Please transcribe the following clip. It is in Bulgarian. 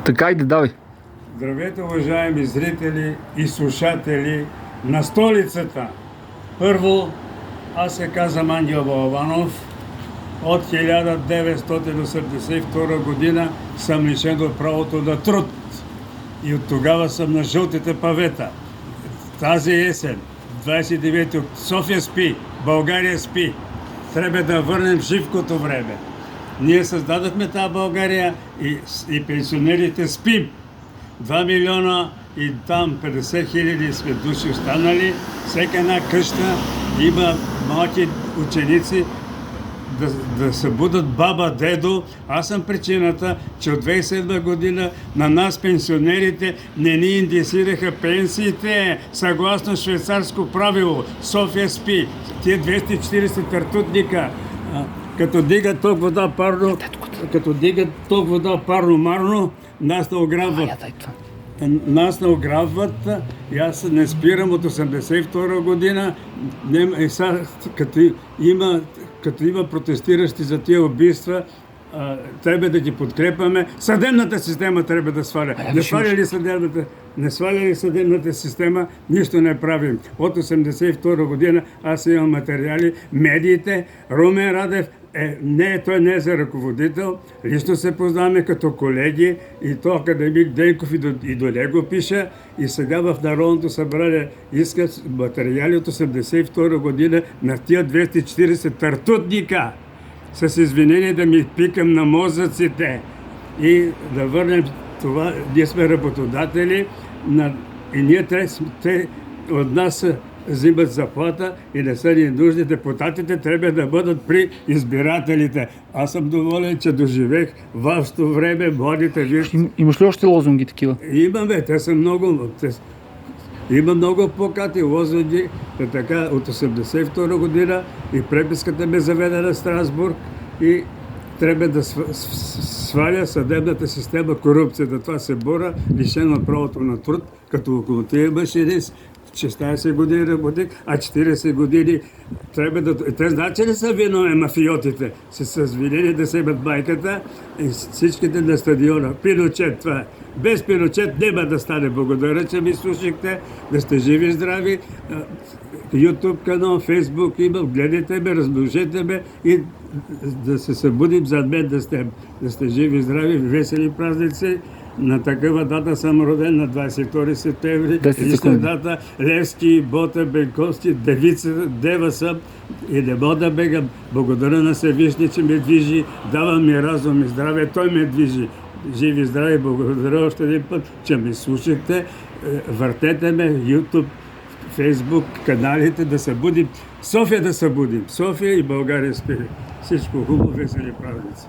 Така, иде, давай. Здравейте, уважаеми зрители и слушатели на столицата! Първо, аз се казвам Ангел Балабанов. От 1982 година съм лишен от правото на труд. И от тогава съм на жълтите павета. Тази есен, 29 София спи, България спи. Трябва да върнем живкото време. Ние създадохме тази България и пенсионерите спим. 2 милиона и там 50 хиляди сме души останали. Всека една къща има малки ученици да събудат баба, дедо. Аз съм причината, че от 2007 година на нас, пенсионерите, не ни индексираха пенсиите, съгласно швейцарско правило. София спи. Тия 240 тартутника, като дигат ток вода парно-марно, нас не ограбват. Нас не ограбват и аз не спирам от 1982 година. Като има протестиращи за тия убийства, трябва да ги подкрепаме. Съдебната система трябва да сваля. Не сваля ли съдебната система, нищо не правим. От 1982 година аз имам материали, медиите, Румен Радев, той не е за ръководител. Лично се познаваме като колеги и то академик Денков и до него пиша. И сега в Народното събрание искат материали от 1982 година на тия 240 тартутника. С извинение да ми пикам на мозъците и да върнем това. Ние сме работодатели и ние те от нас взимат заплата и не са ни нужни. Депутатите трябва да бъдат при избирателите. Аз съм доволен, че доживех вашето време, младите виж. Имаш ли още лозунги такива? Имаме, те са много. Има много плакати, лозунги, така от 1982 година и преписката ме заведе на Страсбург и трябва да сваля съдебната система, корупцията. Това се боря, лишен от правото на труд, като локомотивен машинист. 16 години работих, а 40 години трябва да... Те знаят, че не са виновни мафиотите. С винени да се имат майката и всичките на стадиона. Пиночет това е. Без Пиночет няма да стане. Благодаря, че ми слушахте. Да сте живи и здрави. YouTube канал, Facebook имам. Гледайте ме, размножете ме и да се събудим зад мен, да сте живи и здрави. Весели празници. На такава дата съм роден, на 22 септември. Лична дата, Левски, Бота, Бенковски, дева съм и не мога да бегам. Благодаря на Всевишния, че ме движи, дава ми разум и здраве, той ме движи. Живи и здрави, благодаря още един път, че ме слушахте. Въртете ме, YouTube, Facebook, каналите, да събудим. София да събудим. София и България спи. Всичко хубаво, весели празници.